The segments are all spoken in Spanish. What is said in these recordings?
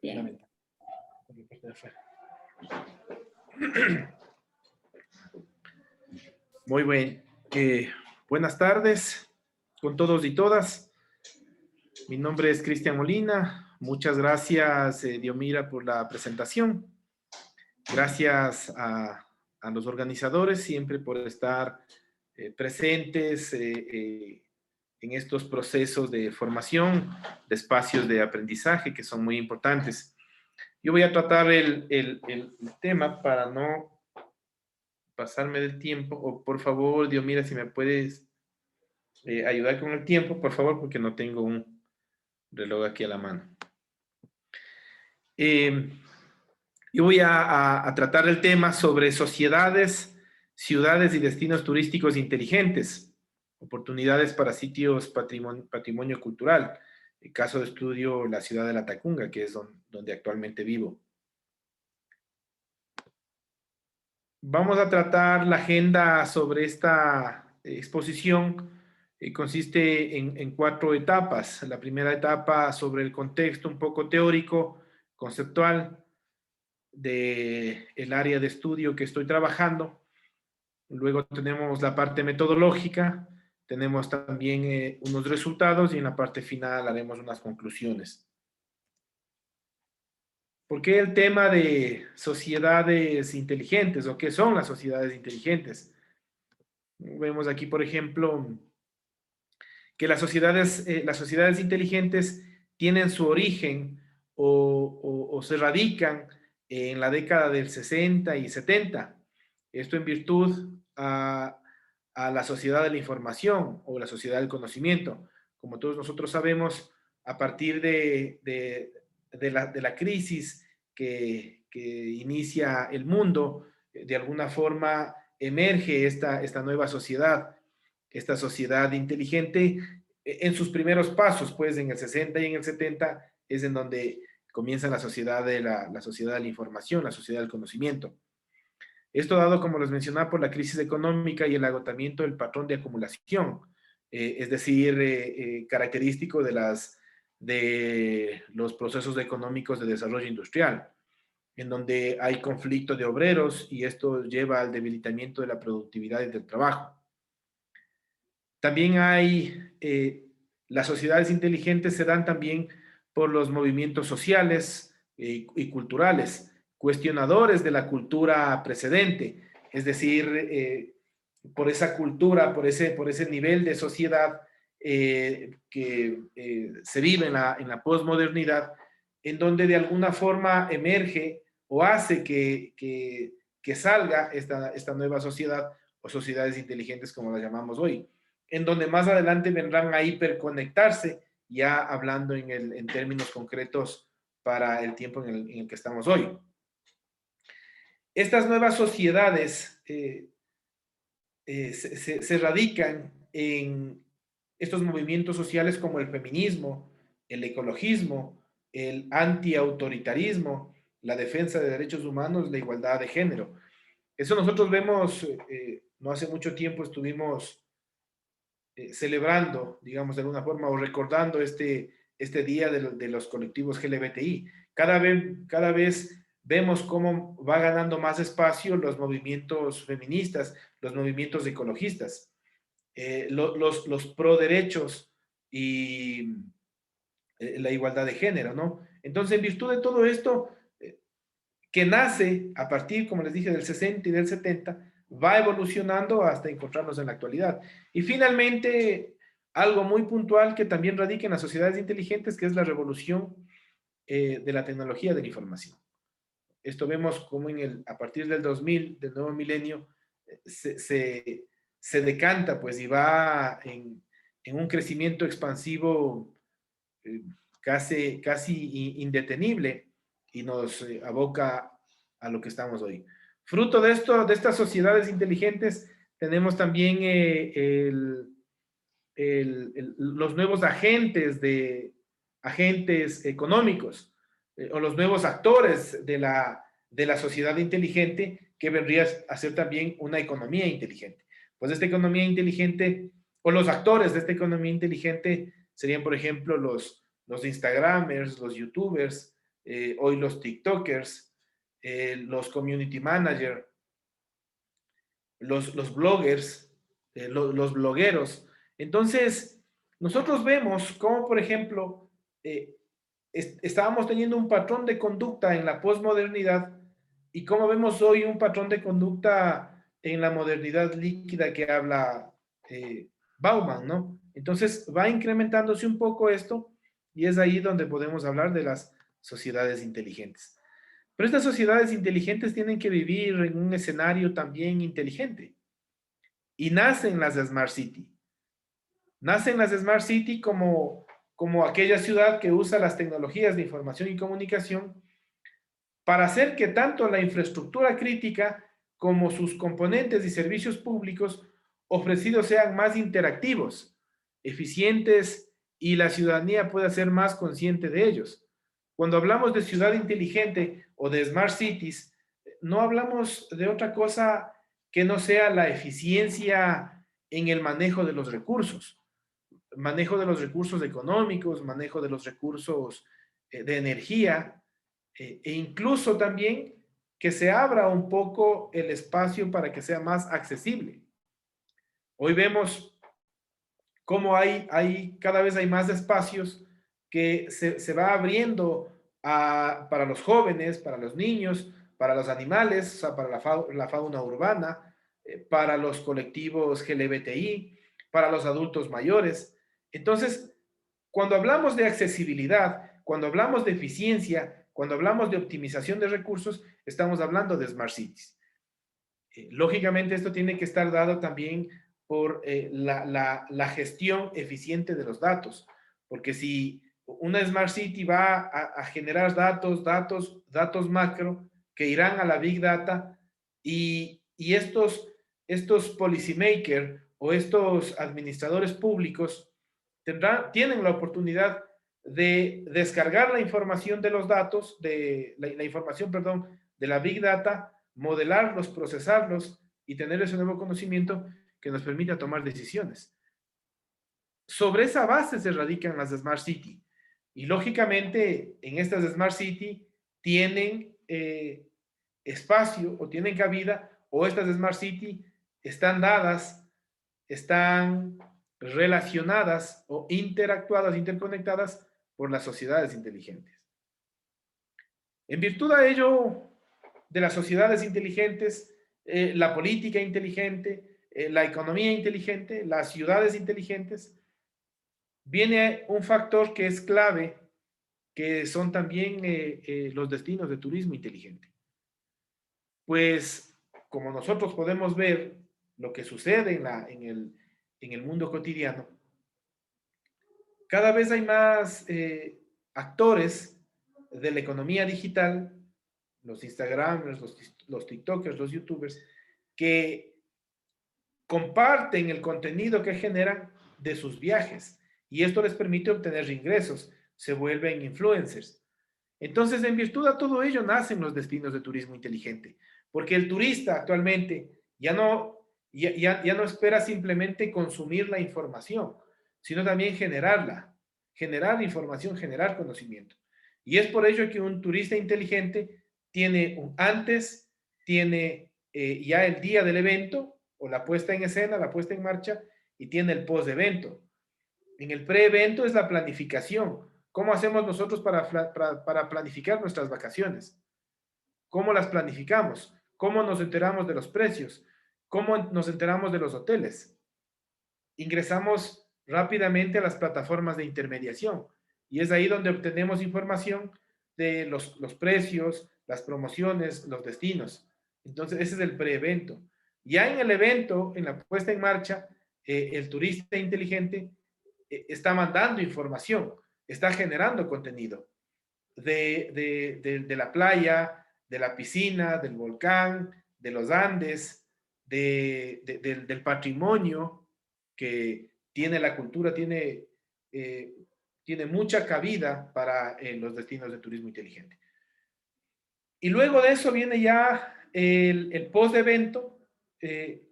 Bien. Muy bien. Buenas tardes con todos y todas. Mi nombre es Cristian Molina. Muchas gracias, Diomira, por la presentación. Gracias a los organizadores siempre por estar presentes en estos procesos de formación, de espacios de aprendizaje que son muy importantes. Yo voy a tratar el tema para no pasarme del tiempo, o por favor, Dios, mira si me puedes ayudar con el tiempo, por favor, porque no tengo un reloj aquí a la mano. Yo voy a tratar el tema sobre sociedades, ciudades y destinos turísticos inteligentes, oportunidades para sitios patrimonio cultural. El caso de estudio, la ciudad de La Tacunga, que es donde actualmente vivo. Vamos a tratar la agenda sobre esta exposición. Consiste en 4 etapas. La primera etapa sobre el contexto un poco teórico, conceptual, del área de estudio que estoy trabajando. Luego tenemos la parte metodológica, tenemos también unos resultados y en la parte final haremos unas conclusiones. ¿Por qué el tema de sociedades inteligentes o qué son las sociedades inteligentes? Vemos aquí, por ejemplo, que las sociedades inteligentes tienen su origen o se radican en la década del 60 y 70. Esto en virtud a la sociedad de la información o la sociedad del conocimiento. Como todos nosotros sabemos, a partir de la crisis que inicia el mundo, de alguna forma emerge esta nueva sociedad, esta sociedad inteligente. En sus primeros pasos, pues en el 60 y en el 70, es en donde comienza la sociedad de la sociedad de la información, la sociedad del conocimiento. Esto dado, como les mencionaba, por la crisis económica y el agotamiento del patrón de acumulación, es decir, característico de los procesos económicos de desarrollo industrial, en donde hay conflicto de obreros y esto lleva al debilitamiento de la productividad y del trabajo. También hay, las sociedades inteligentes se dan también por los movimientos sociales y culturales, cuestionadores de la cultura precedente, es decir, por esa cultura, por ese nivel de sociedad que se vive en la posmodernidad, en donde de alguna forma emerge o hace que salga esta nueva sociedad o sociedades inteligentes como las llamamos hoy, en donde más adelante vendrán a hiperconectarse, ya hablando en términos concretos para el tiempo en el que estamos hoy. Estas nuevas sociedades se radican en estos movimientos sociales como el feminismo, el ecologismo, el antiautoritarismo, la defensa de derechos humanos, la igualdad de género. Eso nosotros vemos, no hace mucho tiempo estuvimos celebrando, digamos, de alguna forma, o recordando este día de los colectivos LGBTI. Cada vez vemos cómo va ganando más espacio los movimientos feministas, los movimientos ecologistas, los pro derechos y la igualdad de género, ¿no? Entonces, en virtud de todo esto, que nace a partir, como les dije, del 60 y del 70, va evolucionando hasta encontrarnos en la actualidad. Y finalmente, algo muy puntual que también radica en las sociedades inteligentes, que es la revolución de la tecnología de la información. Esto vemos como a partir del 2000, del nuevo milenio, se decanta, pues, y va en un crecimiento expansivo casi indetenible y nos aboca a lo que estamos hoy. Fruto de esto, de estas sociedades inteligentes, tenemos también los nuevos agentes económicos o los nuevos actores de la sociedad inteligente, que vendría a ser también una economía inteligente. Pues esta economía inteligente, o los actores de esta economía inteligente, serían, por ejemplo, los Instagramers, los YouTubers, hoy los TikTokers, los community managers, los bloggers, los blogueros. Entonces, nosotros vemos cómo, por ejemplo, estábamos teniendo un patrón de conducta en la posmodernidad y cómo vemos hoy un patrón de conducta en la modernidad líquida que habla Bauman, ¿no? Entonces, va incrementándose un poco esto y es ahí donde podemos hablar de las sociedades inteligentes. Pero estas sociedades inteligentes tienen que vivir en un escenario también inteligente. Y nacen las Smart City. Nacen las Smart City como aquella ciudad que usa las tecnologías de información y comunicación para hacer que tanto la infraestructura crítica como sus componentes y servicios públicos ofrecidos sean más interactivos, eficientes y la ciudadanía pueda ser más consciente de ellos. Cuando hablamos de ciudad inteligente o de smart cities, no hablamos de otra cosa que no sea la eficiencia en el manejo de los recursos, manejo de los recursos económicos, manejo de los recursos de energía, e incluso también que se abra un poco el espacio para que sea más accesible. Hoy vemos cómo cada vez hay más espacios que se va abriendo para los jóvenes, para los niños, para los animales, o sea, para la fauna urbana, para los colectivos LGBTI, para los adultos mayores. Entonces, cuando hablamos de accesibilidad, cuando hablamos de eficiencia, cuando hablamos de optimización de recursos, estamos hablando de Smart Cities. Lógicamente, esto tiene que estar dado también por la gestión eficiente de los datos, porque si una Smart City va a generar datos macro que irán a la Big Data y estos policymakers o estos administradores públicos tienen la oportunidad de descargar la información de los datos, la información, perdón, de la Big Data, modelarlos, procesarlos y tener ese nuevo conocimiento que nos permita tomar decisiones. Sobre esa base se radican las Smart City. Y lógicamente, en estas Smart City tienen espacio o tienen cabida, o estas Smart City están dadas, están relacionadas o interactuadas, interconectadas por las sociedades inteligentes. En virtud de ello, de las sociedades inteligentes, la política inteligente, la economía inteligente, las ciudades inteligentes, viene un factor que es clave, que son también los destinos de turismo inteligente. Pues, como nosotros podemos ver lo que sucede en el mundo cotidiano, cada vez hay más actores de la economía digital, los Instagramers, los TikTokers, los YouTubers, que comparten el contenido que generan de sus viajes y esto les permite obtener ingresos, se vuelven influencers. Entonces, en virtud de todo ello, nacen los destinos de turismo inteligente, porque el turista actualmente ya no espera simplemente consumir la información, sino también generar información, generar conocimiento. Y es por ello que un turista inteligente tiene un antes, tiene ya el día del evento, o la puesta en escena, la puesta en marcha, y tiene el post-evento. En el pre-evento es la planificación. ¿Cómo hacemos nosotros para planificar nuestras vacaciones? ¿Cómo las planificamos? ¿Cómo nos enteramos de los precios? ¿Cómo nos enteramos de los hoteles? Ingresamos rápidamente a las plataformas de intermediación y es ahí donde obtenemos información de los precios, las promociones, los destinos. Entonces, ese es el pre-evento. Ya en el evento, en la puesta en marcha, el turista inteligente está mandando información, está generando contenido de la playa, de la piscina, del volcán, de los Andes, del patrimonio que tiene la cultura, tiene mucha cabida para los destinos de turismo inteligente. Y luego de eso viene ya el post-evento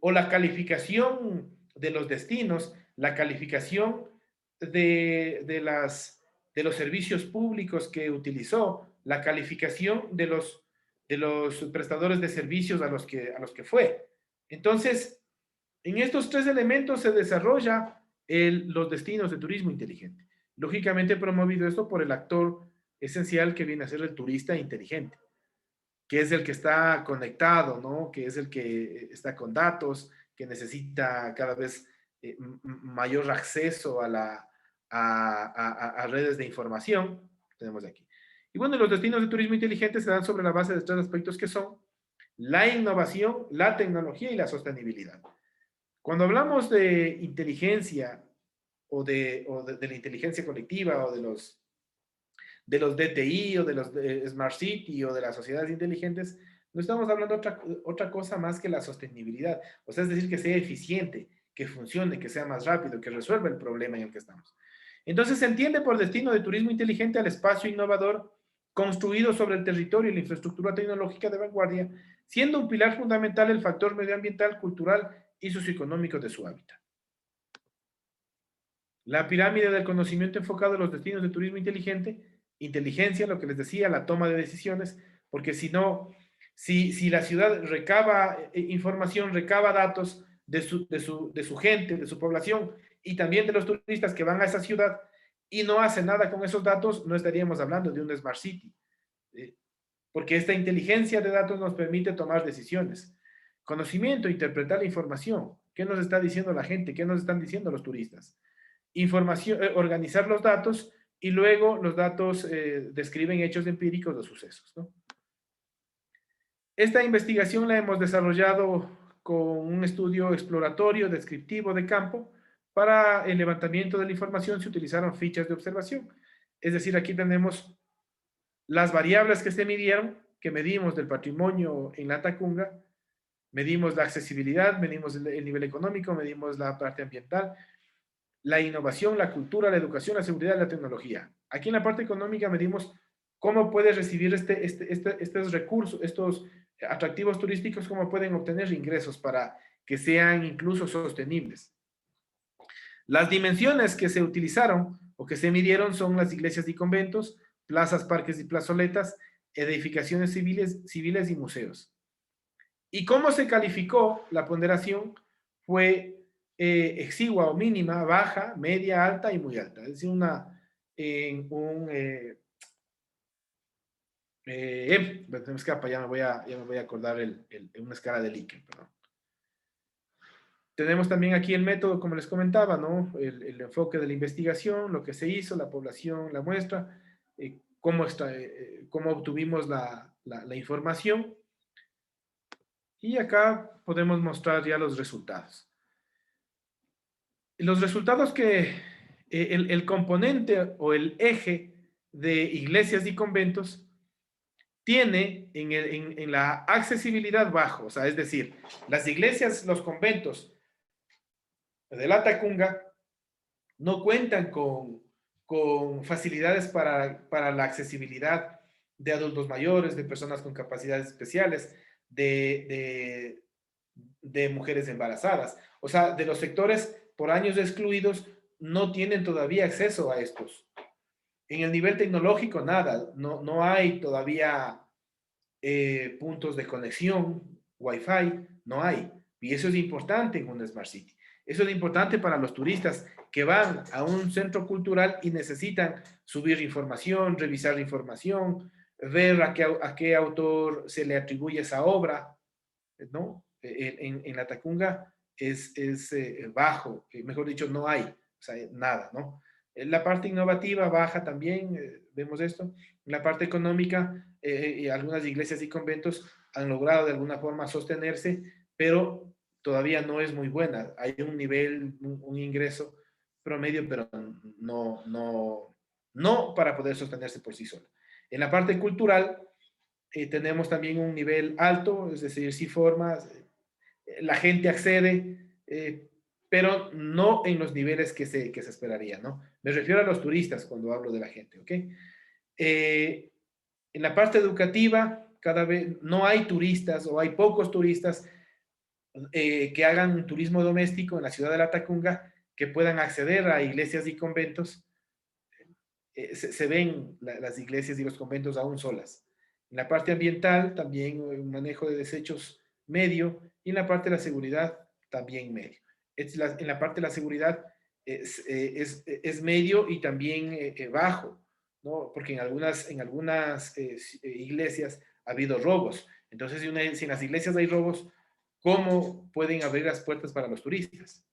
o la calificación de los destinos, la calificación de los servicios públicos que utilizó, la calificación de los prestadores de servicios a los que fue. Entonces, en estos tres elementos se desarrolla los destinos de turismo inteligente. Lógicamente promovido esto por el actor esencial que viene a ser el turista inteligente, que es el que está conectado, ¿no? Que es el que está con datos, que necesita cada vez mayor acceso a redes de información. Tenemos aquí. Y bueno, los destinos de turismo inteligente se dan sobre la base de tres aspectos que son la innovación, la tecnología y la sostenibilidad. Cuando hablamos de inteligencia de la inteligencia colectiva o de los DTI o de los de Smart City o de las sociedades inteligentes, no estamos hablando de otra cosa más que la sostenibilidad. O sea, es decir, que sea eficiente, que funcione, que sea más rápido, que resuelva el problema en el que estamos. Entonces se entiende por destino de turismo inteligente al espacio innovador construido sobre el territorio y la infraestructura tecnológica de vanguardia, siendo un pilar fundamental el factor medioambiental, cultural y socioeconómico de su hábitat. La pirámide del conocimiento enfocado en los destinos de turismo inteligente, inteligencia, lo que les decía, la toma de decisiones, porque si no, si la ciudad recaba información, recaba datos de su gente, de su población y también de los turistas que van a esa ciudad y no hace nada con esos datos, no estaríamos hablando de un Smart City, porque esta inteligencia de datos nos permite tomar decisiones. Conocimiento, interpretar la información. ¿Qué nos está diciendo la gente? ¿Qué nos están diciendo los turistas? Información, organizar los datos y luego los datos describen hechos empíricos de sucesos, ¿no? Esta investigación la hemos desarrollado con un estudio exploratorio, descriptivo de campo. Para el levantamiento de la información se utilizaron fichas de observación. Es decir, aquí tenemos las variables que se midieron, que medimos del patrimonio en la Tacunga, medimos la accesibilidad, medimos el nivel económico, medimos la parte ambiental, la innovación, la cultura, la educación, la seguridad y la tecnología. Aquí en la parte económica medimos cómo puede recibir estos recursos, estos atractivos turísticos, cómo pueden obtener ingresos para que sean incluso sostenibles. Las dimensiones que se utilizaron o que se midieron son las iglesias y conventos, plazas, parques y plazoletas, edificaciones civiles y museos. ¿Y cómo se calificó la ponderación? Fue exigua o mínima, baja, media, alta y muy alta. Es decir, me escapa, ya me voy a acordar una escala de Likert, perdón. Tenemos también aquí el método, como les comentaba, ¿no? El enfoque de la investigación, lo que se hizo, la población, la muestra, cómo obtuvimos la información. Y acá podemos mostrar ya los resultados. Los resultados que el componente o el eje de iglesias y conventos tiene en la accesibilidad bajo, o sea, es decir, las iglesias, los conventos de la Tacunga no cuentan con facilidades para la accesibilidad de adultos mayores, de personas con capacidades especiales, de mujeres embarazadas. O sea, de los sectores por años excluidos no tienen todavía acceso a estos. En el nivel tecnológico, nada. No hay todavía puntos de conexión, Wi-Fi, no hay. Y eso es importante en un Smart City. Eso es importante para los turistas que van a un centro cultural y necesitan subir información, revisar información, ver a qué autor se le atribuye esa obra, ¿no? En la Tacunga es bajo, mejor dicho, no hay, o sea, nada, ¿no? En la parte innovativa baja también, vemos esto. En la parte económica, algunas iglesias y conventos han logrado de alguna forma sostenerse, pero todavía no es muy buena. Hay un nivel, un ingreso promedio, pero no para poder sostenerse por sí sola. En la parte cultural, tenemos también un nivel alto, es decir, sí formas, la gente accede, pero no en los niveles que se esperaría, ¿no? Me refiero a los turistas cuando hablo de la gente, ¿ok? En la parte educativa, cada vez no hay turistas o hay pocos turistas que hagan un turismo doméstico en la ciudad de La Tacunga que puedan acceder a iglesias y conventos se ven las iglesias y los conventos aún solas. En la parte ambiental también un manejo de desechos medio, y en la parte de la seguridad también medio. En la parte de la seguridad es medio y también bajo, ¿no? Porque en algunas iglesias ha habido robos. Entonces, si en las iglesias hay robos, ¿cómo pueden abrir las puertas para los turistas?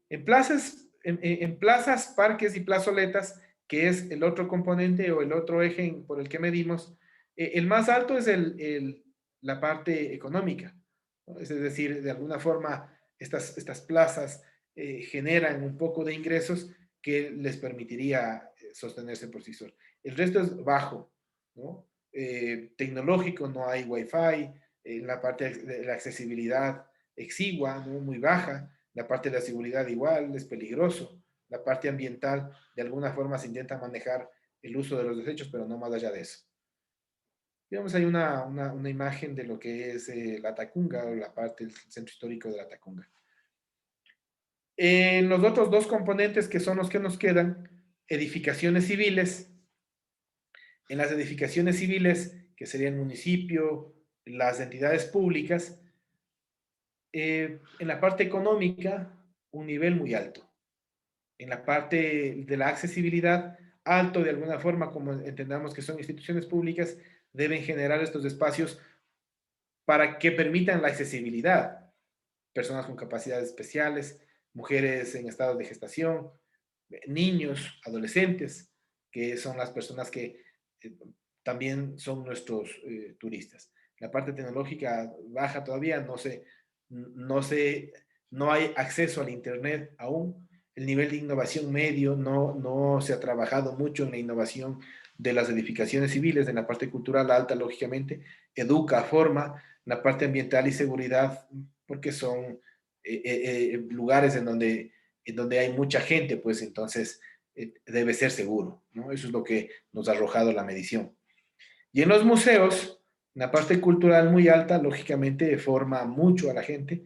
En plazas, parques y plazoletas, que es el otro componente o el otro eje por el que medimos, el más alto es la parte económica, ¿no? Es decir, de alguna forma estas plazas generan un poco de ingresos que les permitiría sostenerse por sí solos. El resto es bajo, ¿no? Tecnológico, no hay wifi, en la parte de la accesibilidad exigua, ¿no? Muy baja. La parte de la seguridad igual, es peligroso. La parte ambiental, de alguna forma se intenta manejar el uso de los desechos, pero no más allá de eso. Vemos ahí una imagen de lo que es la Tacunga, o la parte del centro histórico de la Tacunga. En los otros dos componentes, que son los que nos quedan, edificaciones civiles. En las edificaciones civiles, que sería el municipio, las entidades públicas, en la parte económica, un nivel muy alto. En la parte de la accesibilidad, alto de alguna forma, como entendamos que son instituciones públicas, deben generar estos espacios para que permitan la accesibilidad. Personas con capacidades especiales, mujeres en estado de gestación, niños, adolescentes, que son las personas que también son nuestros turistas. La parte tecnológica baja todavía, no hay acceso al Internet aún. El nivel de innovación medio, no se ha trabajado mucho en la innovación de las edificaciones civiles. En la parte cultural alta, lógicamente, educa, forma. La parte ambiental y seguridad, porque son lugares en donde hay mucha gente, pues entonces debe ser seguro, ¿no? Eso es lo que nos ha arrojado la medición. Y en los museos, la parte cultural muy alta, lógicamente, forma mucho a la gente,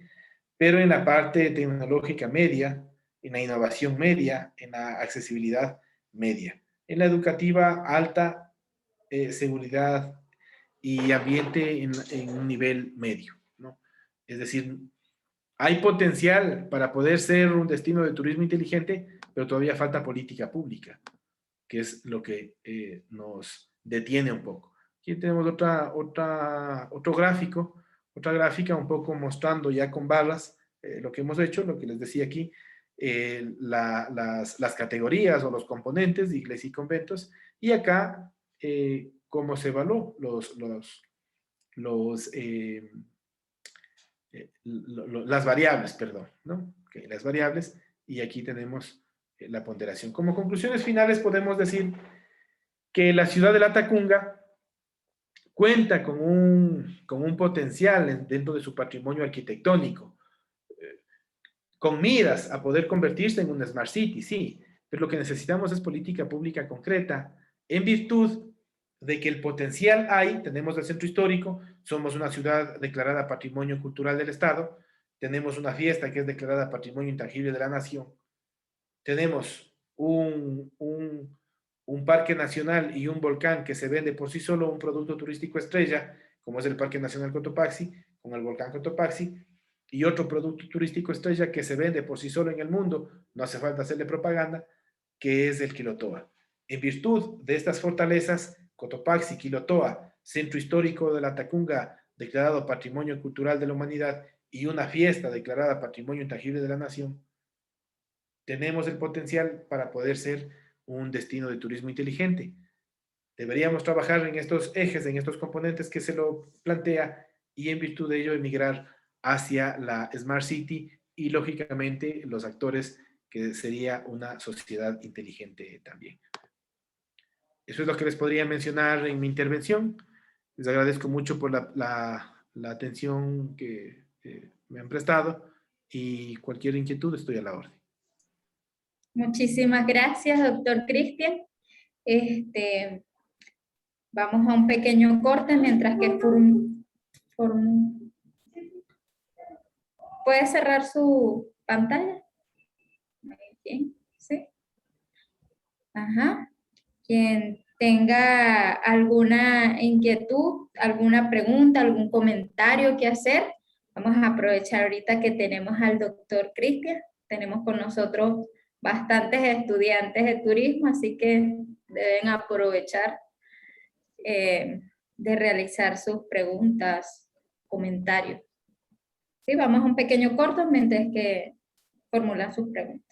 pero en la parte tecnológica media, en la innovación media, en la accesibilidad media. En la educativa alta, seguridad y ambiente en un nivel medio, ¿no? Es decir, hay potencial para poder ser un destino de turismo inteligente, pero todavía falta política pública, que es lo que nos detiene un poco. Aquí tenemos otro gráfico, otra gráfica un poco mostrando ya con barras lo que hemos hecho, lo que les decía aquí, las categorías o los componentes de iglesias y conventos, y acá cómo se evaluó las variables, perdón, ¿no? Okay, las variables, y aquí tenemos la ponderación. Como conclusiones finales podemos decir que la ciudad de La Tacunga cuenta con un potencial dentro de su patrimonio arquitectónico, con miras a poder convertirse en una Smart City, sí, pero lo que necesitamos es política pública concreta, en virtud de que el potencial hay. Tenemos el centro histórico, somos una ciudad declarada Patrimonio Cultural del Estado, tenemos una fiesta que es declarada Patrimonio Intangible de la Nación, tenemos un parque nacional y un volcán que se vende por sí solo, un producto turístico estrella, como es el Parque Nacional Cotopaxi, con el volcán Cotopaxi, y otro producto turístico estrella que se vende por sí solo en el mundo, no hace falta hacerle propaganda, que es el Quilotoa. En virtud de estas fortalezas, Cotopaxi, Quilotoa, Centro Histórico de la Tacunga, declarado Patrimonio Cultural de la Humanidad, y una fiesta declarada Patrimonio Intangible de la Nación, tenemos el potencial para poder ser un destino de turismo inteligente. Deberíamos trabajar en estos ejes, en estos componentes que se lo plantea, y en virtud de ello emigrar hacia la Smart City y lógicamente los actores que sería una sociedad inteligente también. Eso es lo que les podría mencionar en mi intervención. Les agradezco mucho por la atención que me han prestado, y cualquier inquietud estoy a la orden. Muchísimas gracias, doctor Cristian. Vamos a un pequeño corte mientras que ¿puede cerrar su pantalla? Muy bien, sí. Ajá. Quien tenga alguna inquietud, alguna pregunta, algún comentario que hacer, vamos a aprovechar ahorita que tenemos al doctor Cristian. Tenemos con nosotros bastantes estudiantes de turismo, así que deben aprovechar de realizar sus preguntas, comentarios. Sí, vamos a un pequeño corto mientras que formulan sus preguntas.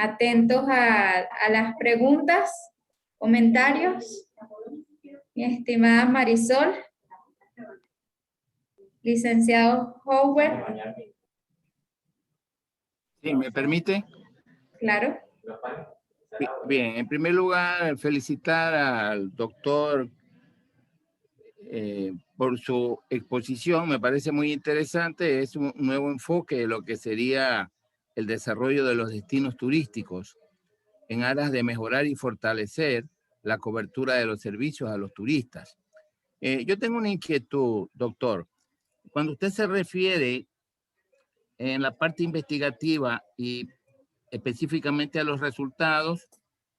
Atentos a las preguntas, comentarios. Mi estimada Marisol, licenciado Howard, Sí, ¿me permite? claro. Bien, en primer lugar, felicitar al doctor por su exposición. Me parece muy interesante. Es un nuevo enfoque de lo que sería el desarrollo de los destinos turísticos en aras de mejorar y fortalecer la cobertura de los servicios a los turistas. Yo tengo una inquietud, doctor. Cuando usted se refiere en la parte investigativa y específicamente a los resultados,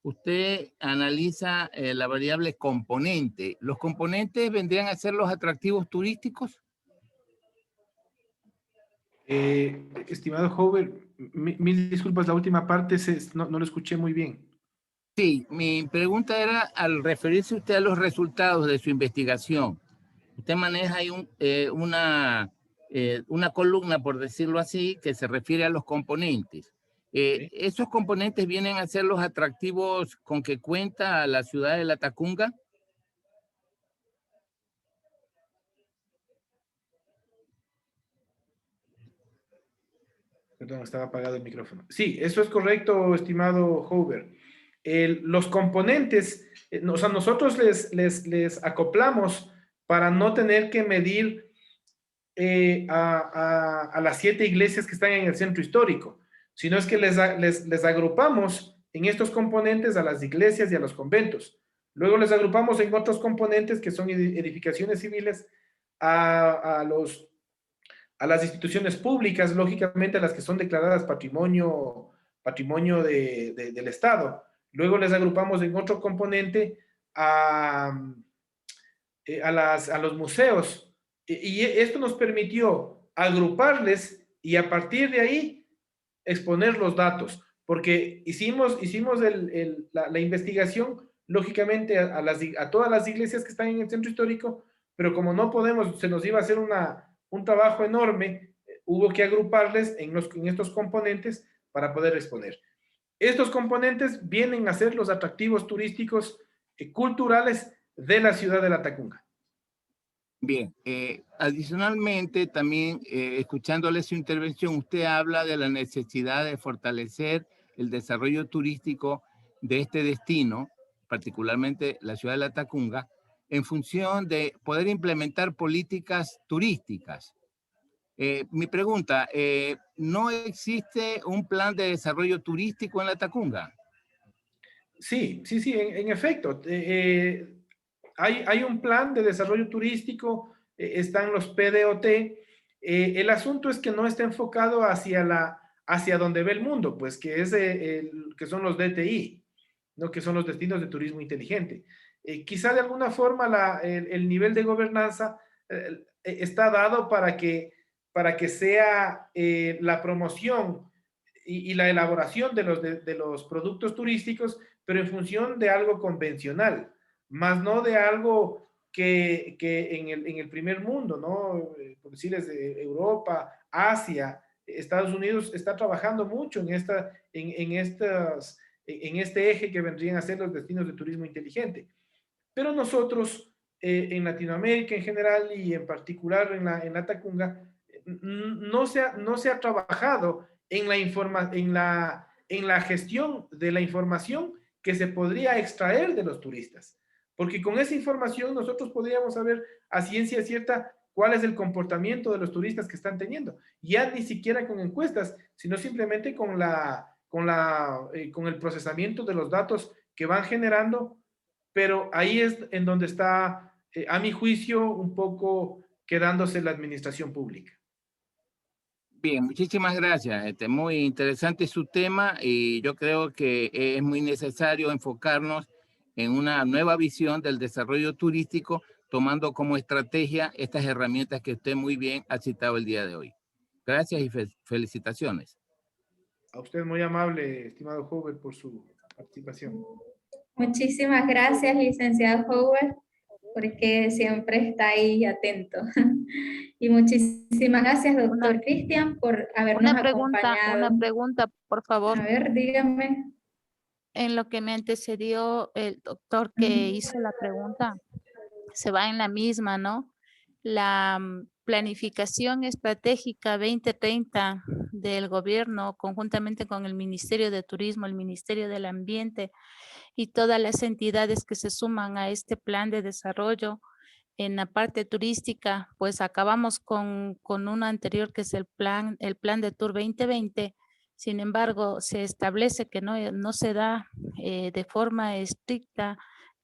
usted analiza la variable componente. ¿Los componentes vendrían a ser los atractivos turísticos? Estimado Howard, mil disculpas, la última parte no lo escuché muy bien. Sí, mi pregunta era al referirse usted a los resultados de su investigación. Usted maneja ahí una columna, por decirlo así, que se refiere a los componentes. Sí. ¿Esos componentes vienen a ser los atractivos con que cuenta la ciudad de Latacunga? Perdón, estaba apagado el micrófono. Sí, eso es correcto, estimado Howard. Los componentes, o sea, nosotros les acoplamos para no tener que medir a las 7 iglesias que están en el centro histórico, sino es que les agrupamos en estos componentes a las iglesias y a los conventos. Luego les agrupamos en otros componentes que son edificaciones civiles a las instituciones públicas, lógicamente a las que son declaradas patrimonio del Estado. Luego les agrupamos en otro componente a los museos. Y esto nos permitió agruparles y a partir de ahí exponer los datos, porque hicimos la investigación, lógicamente, a todas las iglesias que están en el centro histórico, pero como no podemos, se nos iba a hacer un trabajo enorme, hubo que agruparles en estos componentes para poder exponer. Estos componentes vienen a ser los atractivos turísticos culturales de la ciudad de Latacunga. Bien, adicionalmente también escuchándole su intervención, usted habla de la necesidad de fortalecer el desarrollo turístico de este destino, particularmente la ciudad de Latacunga, en función de poder implementar políticas turísticas. Mi pregunta, ¿no existe un plan de desarrollo turístico en Latacunga? Sí, en efecto. Hay un plan de desarrollo turístico, están los PDOT. El asunto es que no está enfocado hacia donde ve el mundo, pues que que son los DTI, ¿no? Que son los destinos de turismo inteligente. Quizá de alguna forma el nivel de gobernanza está dado para que sea la promoción y la elaboración de los productos turísticos, pero en función de algo convencional, más no de algo que en el primer mundo, ¿no? Por decirles, Europa, Asia, Estados Unidos está trabajando mucho en este eje que vendrían a ser los destinos de turismo inteligente. Pero nosotros, en Latinoamérica en general y en particular en la Tacunga, no se ha trabajado en la gestión de la información que se podría extraer de los turistas. Porque con esa información nosotros podríamos saber a ciencia cierta cuál es el comportamiento de los turistas que están teniendo. Ya ni siquiera con encuestas, sino simplemente con el procesamiento de los datos que van generando, pero ahí es en donde está, a mi juicio, un poco quedándose la administración pública. Bien, muchísimas gracias. Muy interesante su tema y yo creo que es muy necesario enfocarnos en una nueva visión del desarrollo turístico, tomando como estrategia estas herramientas que usted muy bien ha citado el día de hoy. Gracias y felicitaciones. A usted muy amable, estimado Howard, por su participación. Muchísimas gracias, licenciado Howard, porque siempre está ahí atento. Y muchísimas gracias, doctor Cristian, por habernos acompañado. Una pregunta, por favor. A ver, dígame. En lo que me antecedió el doctor que hizo la pregunta, se va en la misma, ¿no? La planificación estratégica 2030 del gobierno, conjuntamente con el Ministerio de Turismo, el Ministerio del Ambiente y todas las entidades que se suman a este plan de desarrollo en la parte turística, pues acabamos con uno anterior que es el plan de Tour 2020. Sin embargo, se establece que no se da de forma estricta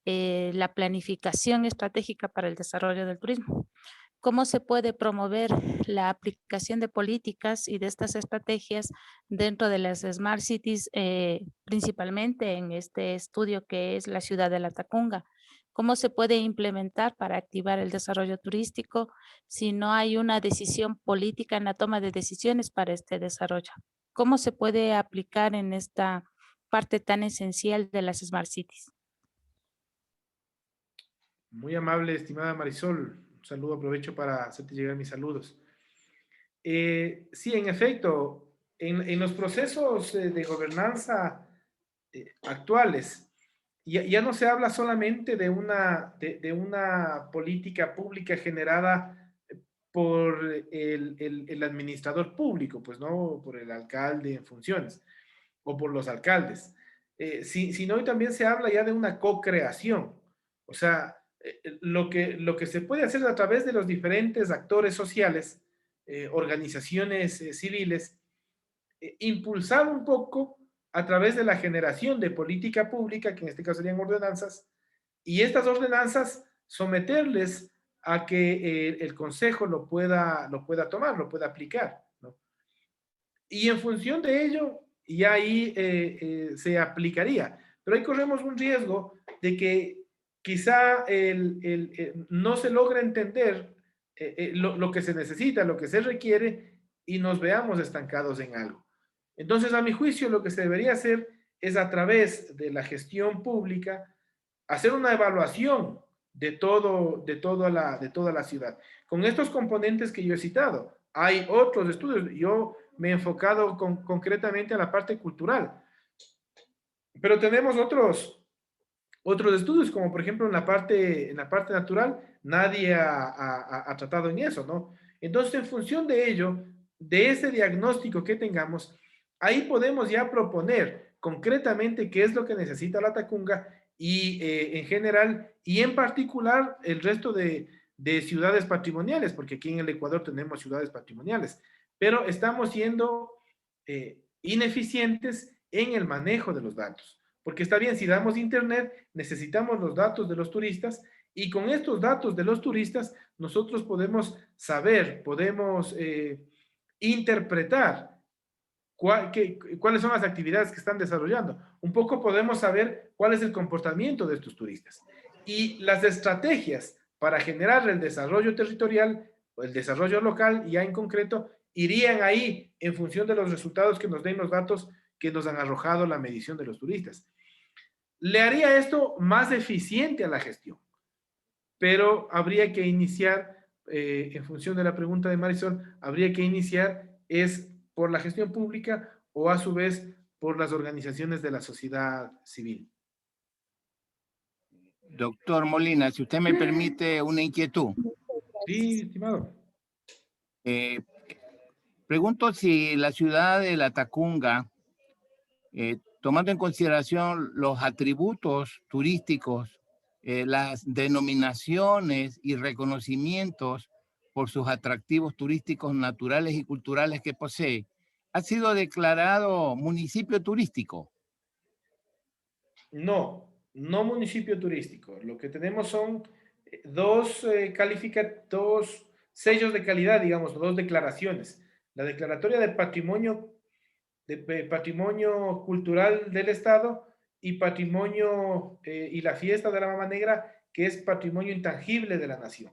la planificación estratégica para el desarrollo del turismo. ¿Cómo se puede promover la aplicación de políticas y de estas estrategias dentro de las Smart Cities, principalmente en este estudio que es la ciudad de La Tacunga? ¿Cómo se puede implementar para activar el desarrollo turístico si no hay una decisión política en la toma de decisiones para este desarrollo? ¿Cómo se puede aplicar en esta parte tan esencial de las Smart Cities? Muy amable, estimada Marisol. Un saludo, aprovecho para hacerte llegar mis saludos. Sí, en efecto, en los procesos de gobernanza actuales, ya no se habla solamente de una política pública generada por el administrador público, pues no por el alcalde en funciones o por los alcaldes, sino también se habla ya de una co-creación. O sea, lo que se puede hacer a través de los diferentes actores sociales, organizaciones civiles, impulsar un poco a través de la generación de política pública, que en este caso serían ordenanzas, y estas ordenanzas someterles a que el Consejo lo pueda tomar, lo pueda aplicar, ¿no? Y en función de ello, ya ahí se aplicaría. Pero ahí corremos un riesgo de que quizá no se logra entender lo que se necesita, lo que se requiere, y nos veamos estancados en algo. Entonces, a mi juicio, lo que se debería hacer es, a través de la gestión pública, hacer una evaluación de toda la ciudad. Con estos componentes que yo he citado, hay otros estudios. Yo me he enfocado concretamente a la parte cultural, pero tenemos otros estudios, como por ejemplo en la parte natural, nadie ha tratado en eso, ¿no? Entonces, en función de ello, de ese diagnóstico que tengamos, ahí podemos ya proponer concretamente qué es lo que necesita la Tacunga y en general y en particular el resto de ciudades patrimoniales, porque aquí en el Ecuador tenemos ciudades patrimoniales, pero estamos siendo ineficientes en el manejo de los datos. Porque está bien, si damos internet, necesitamos los datos de los turistas, y con estos datos de los turistas nosotros podemos saber, podemos interpretar cuáles son las actividades que están desarrollando. Un poco podemos saber cuál es el comportamiento de estos turistas. Y las estrategias para generar el desarrollo territorial o el desarrollo local, ya en concreto, irían ahí en función de los resultados que nos den los datos que nos han arrojado la medición de los turistas. le haría esto más eficiente a la gestión, pero habría que iniciar, en función de la pregunta de Marisol, habría que iniciar es por la gestión pública o a su vez por las organizaciones de la sociedad civil. Doctor Molina, si usted me permite una inquietud. Sí, estimado. Pregunto si la ciudad de Latacunga, tomando en consideración los atributos turísticos, las denominaciones y reconocimientos por sus atractivos turísticos naturales y culturales que posee, ¿ha sido declarado municipio turístico? No, no municipio turístico. Lo que tenemos son dos sellos de calidad, digamos, dos declaraciones. La declaratoria de patrimonio cultural del Estado y patrimonio y la fiesta de la Mama Negra, que es patrimonio intangible de la nación.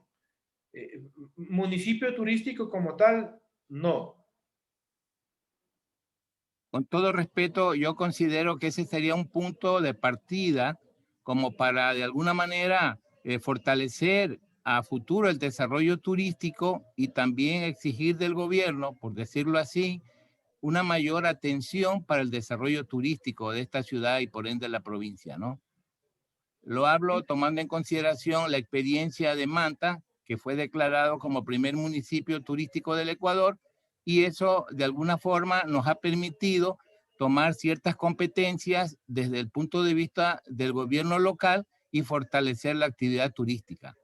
Municipio turístico como tal, no. Con todo respeto, yo considero que ese sería un punto de partida como para de alguna manera fortalecer a futuro el desarrollo turístico y también exigir del gobierno, por decirlo así, una mayor atención para el desarrollo turístico de esta ciudad y por ende de la provincia, ¿no? Lo hablo tomando en consideración la experiencia de Manta, que fue declarado como primer municipio turístico del Ecuador, y eso de alguna forma nos ha permitido tomar ciertas competencias desde el punto de vista del gobierno local y fortalecer la actividad turística.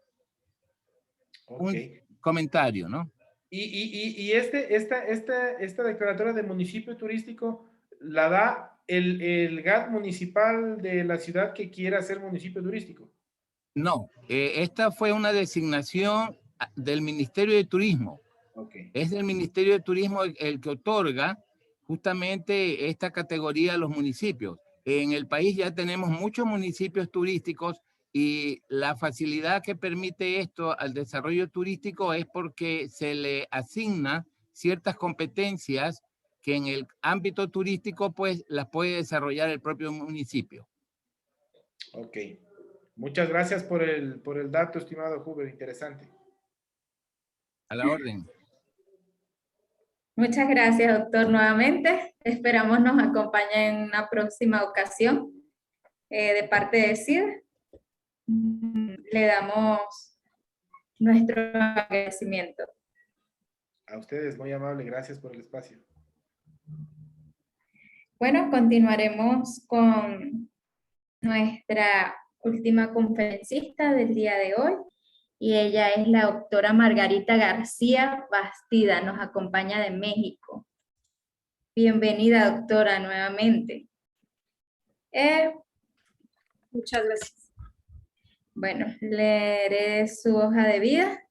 Okay. Un comentario, ¿no? Y esta declaratoria de municipio turístico la da el GAT municipal de la ciudad que quiera ser municipio turístico. No, esta fue una designación del Ministerio de Turismo. Okay. Es del Ministerio de Turismo el que otorga justamente esta categoría a los municipios. En el país ya tenemos muchos municipios turísticos y la facilidad que permite esto al desarrollo turístico es porque se le asigna ciertas competencias que en el ámbito turístico pues las puede desarrollar el propio municipio. Ok. Muchas gracias por el dato, estimado Huber, interesante. A la orden. Muchas gracias, doctor, nuevamente. Esperamos nos acompañe en una próxima ocasión. De parte de CID, le damos nuestro agradecimiento. A ustedes, muy amable, gracias por el espacio. Bueno, continuaremos con nuestra última conferencista del día de hoy, y ella es la doctora Margarita García Bastida, nos acompaña de México. Bienvenida, doctora, nuevamente. Muchas gracias. Bueno, leeré su hoja de vida.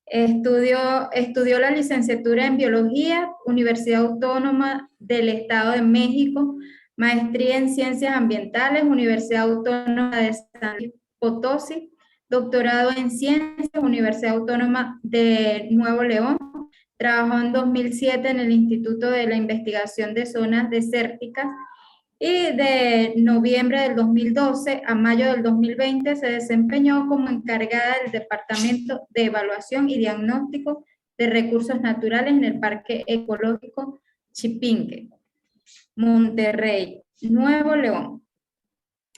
Estudió la licenciatura en Biología, Universidad Autónoma del Estado de México, maestría en Ciencias Ambientales, Universidad Autónoma de San Luis Potosí, doctorado en Ciencias, Universidad Autónoma de Nuevo León. Trabajó en 2007 en el Instituto de la Investigación de Zonas Desérticas y de noviembre del 2012 a mayo del 2020 se desempeñó como encargada del Departamento de Evaluación y Diagnóstico de Recursos Naturales en el Parque Ecológico Chipinque, Monterrey, Nuevo León.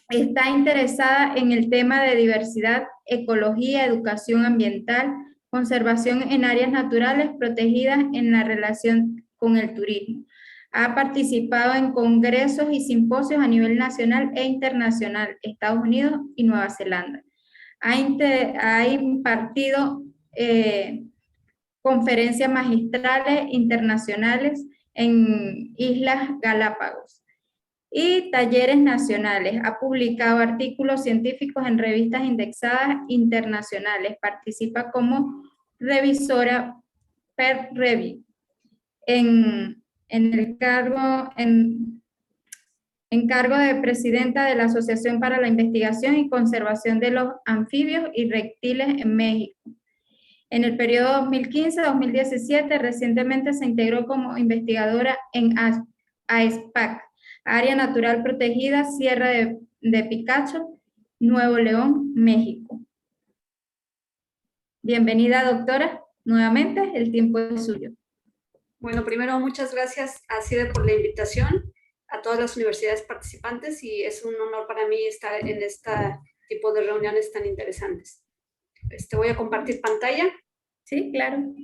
Está interesada en el tema de diversidad, ecología, educación ambiental, conservación en áreas naturales protegidas en la relación con el turismo. Ha participado en congresos y simposios a nivel nacional e internacional, Estados Unidos y Nueva Zelanda. Ha impartido conferencias magistrales internacionales en Islas Galápagos y talleres nacionales. Ha publicado artículos científicos en revistas indexadas internacionales. Participa como revisora per review en cargo de presidenta de la Asociación para la Investigación y Conservación de los Anfibios y Reptiles en México. En el periodo 2015-2017, recientemente se integró como investigadora en AESPAC, Área Natural Protegida Sierra de Picacho, Nuevo León, México. Bienvenida, doctora. Nuevamente, el tiempo es suyo. Bueno, primero, muchas gracias a CIDE por la invitación, a todas las universidades participantes, y es un honor para mí estar en este tipo de reuniones tan interesantes. Voy a compartir pantalla. Sí, claro.